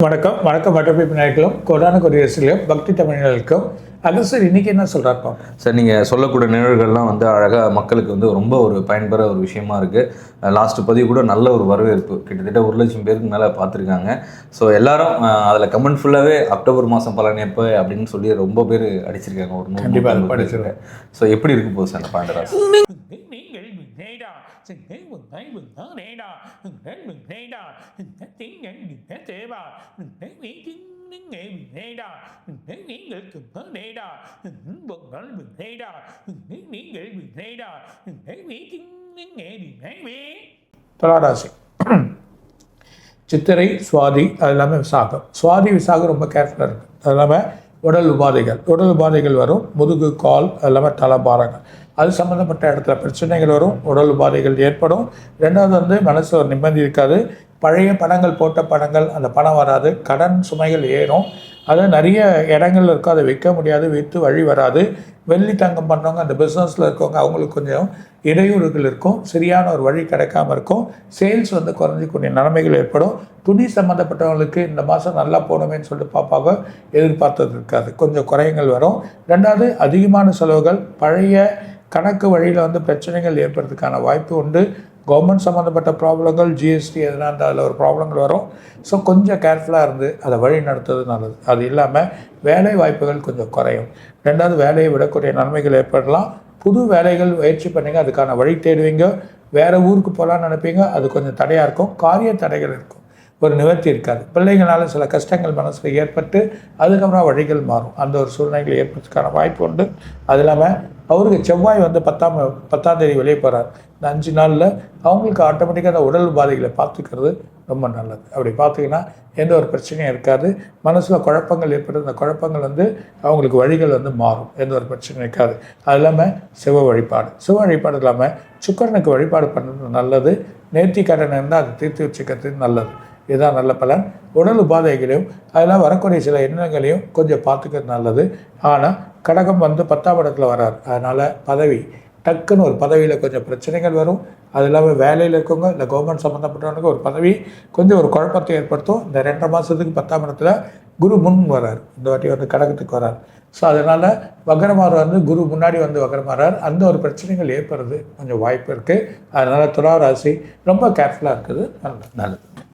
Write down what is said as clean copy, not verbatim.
வணக்கம் வணக்கம் மற்றபடி நாயர்களும் கோடான கொடியரசுலையும் பக்தி தமிழர்களுக்கும் சார் இன்னைக்கு என்ன சொல்கிறாருப்பா சார்? நீங்கள் சொல்லக்கூடிய நிகழ்வுகள்லாம் அழகாக மக்களுக்கு ரொம்ப ஒரு பயன்பெற ஒரு விஷயமா இருக்குது. லாஸ்ட்டு பதிவு கூட நல்ல ஒரு வரவேற்பு, கிட்டத்தட்ட 1,00,000 பேருக்கு மேலே பார்த்துருக்காங்க. ஸோ எல்லாரும் அதில் கமெண்ட் ஃபுல்லாகவே அக்டோபர் மாதம் பலன் எப்போ அப்படின்னு சொல்லி ரொம்ப பேர் அடிச்சிருக்காங்க. ஒரு கண்டிப்பாக படிச்சிருக்கேன். ஸோ எப்படி இருக்கு போகுது சார் அந்த பாண்டராஸ்? துளாராசி சித்திரை சுவாதி, அது இல்லாமல் விசாகம். சுவாதி விசாகம் ரொம்ப கேர்ஃபுல்லாக இருக்குது. அது இல்லாமல் உடல் உபாதைகள் வரும். முதுகு, கால், அது இல்லாமல் தலைபாரங்கள், அது சம்மந்தப்பட்ட இடத்துல பிரச்சனைகள் வரும். உடல் உபாதைகள் ஏற்படும். ரெண்டாவது மனசில் ஒரு நிம்மதி இருக்காது. பழைய பணங்கள், போட்ட பணங்கள், அந்த பணம் வராது. கடன் சுமைகள் ஏறும். அது நிறைய இடங்கள்ல இருக்கும், அதை விற்க முடியாது, விற்று வழி வராது. வெள்ளி தங்கம் பண்ணுறவங்க, அந்த பிஸ்னஸில் இருக்கவங்க, அவங்களுக்கு கொஞ்சம் இடையூறுகள் இருக்கும். சரியான ஒரு வழி கிடைக்காம இருக்கும். சேல்ஸ் குறைஞ்சிக்கூடிய நிலைமைகள் ஏற்படும். துணி சம்மந்தப்பட்டவங்களுக்கு இந்த மாதம் நல்லா போகணுமேன்னு சொல்லிட்டு பார்ப்பாங்க, எதிர்பார்த்தது இருக்காது, கொஞ்சம் குறைகள் வரும். ரெண்டாவது அதிகமான செலவுகள், பழைய கணக்கு வழியில் பிரச்சனைகள் ஏற்படுறதுக்கான வாய்ப்பு உண்டு. கவர்மெண்ட் சம்மந்தப்பட்ட ப்ராப்ளங்கள், ஜிஎஸ்டி எதுனா இருந்தால் அதில் ஒரு ப்ராப்ளங்கள் வரும். ஸோ கொஞ்சம் கேர்ஃபுல்லாக இருந்து அதை வழி நடத்துறது நல்லது. அது இல்லாமல் வேலை வாய்ப்புகள் கொஞ்சம் குறையும். ரெண்டாவது வேலையை விடக்கூடிய நன்மைகள் ஏற்படலாம். புது வேலைகள் முயற்சி பண்ணிங்க, அதுக்கான வழி தேடுவீங்க. வேறு ஊருக்கு போகலான்னு நினைப்பீங்க, அது கொஞ்சம் தடையாக இருக்கும். காரிய தடைகள் இருக்கும், ஒரு நிவர்த்தி இருக்காது. பிள்ளைங்களால சில கஷ்டங்கள் மனசில் ஏற்பட்டு அதுக்கப்புறம் வழிகள் மாறும். அந்த ஒரு சூழ்நிலைகள் ஏற்படுறதுக்கான வாய்ப்பு உண்டு. அது இல்லாமல் அவருக்கு செவ்வாய் 10ஆம் தேதி வெளியே போகிறார். இந்த 5 நாளில் அவங்களுக்கு ஆட்டோமேட்டிக்காக அந்த உடல் உபாதைகளை பார்த்துக்கிறது ரொம்ப நல்லது. அப்படி பார்த்திங்கன்னா எந்த ஒரு பிரச்சனையும் இருக்காது. மனசில் குழப்பங்கள் ஏற்படுது, அந்த குழப்பங்கள் அவங்களுக்கு வழிகள் மாறும். எந்த ஒரு பிரச்சனையும் இருக்காது. அது இல்லாமல் சிவ வழிபாடு இல்லாமல் சுக்கரனுக்கு வழிபாடு பண்ணுறது நல்லது. நேர்த்தி கடன் இருந்தால் அதை தீர்த்து வச்சுக்கிறது நல்லது. இதுதான் நல்ல பலன். உடல் உபாதைகளையும் அதெல்லாம் வரக்கூடிய சில எண்ணங்களையும் கொஞ்சம் பார்த்துக்கிறது நல்லது. ஆனால் கடகம் 10ஆம் இடத்துல வரார். அதனால் பதவி டக்குன்னு ஒரு பதவியில் கொஞ்சம் பிரச்சனைகள் வரும். அது இல்லாமல் வேலையில் இருக்கவங்க, இல்லை கவர்மெண்ட் சம்மந்தப்பட்டவனுக்கு ஒரு பதவி கொஞ்சம் ஒரு குழப்பத்தை ஏற்படுத்தும். இந்த 2.5 மாதத்துக்கு 10ஆம் இடத்துல குரு முன் வரார். இந்த வாட்டி கடகத்துக்கு வரார். ஸோ அதனால் வக்ரமார் குரு முன்னாடி வக்ரமாறார். அந்த ஒரு பிரச்சனைகள் ஏற்படுறது கொஞ்சம் வாய்ப்பு இருக்குது. அதனால் துலா ராசி ரொம்ப கேர்ஃபுல்லாக இருக்குது. நல்லது.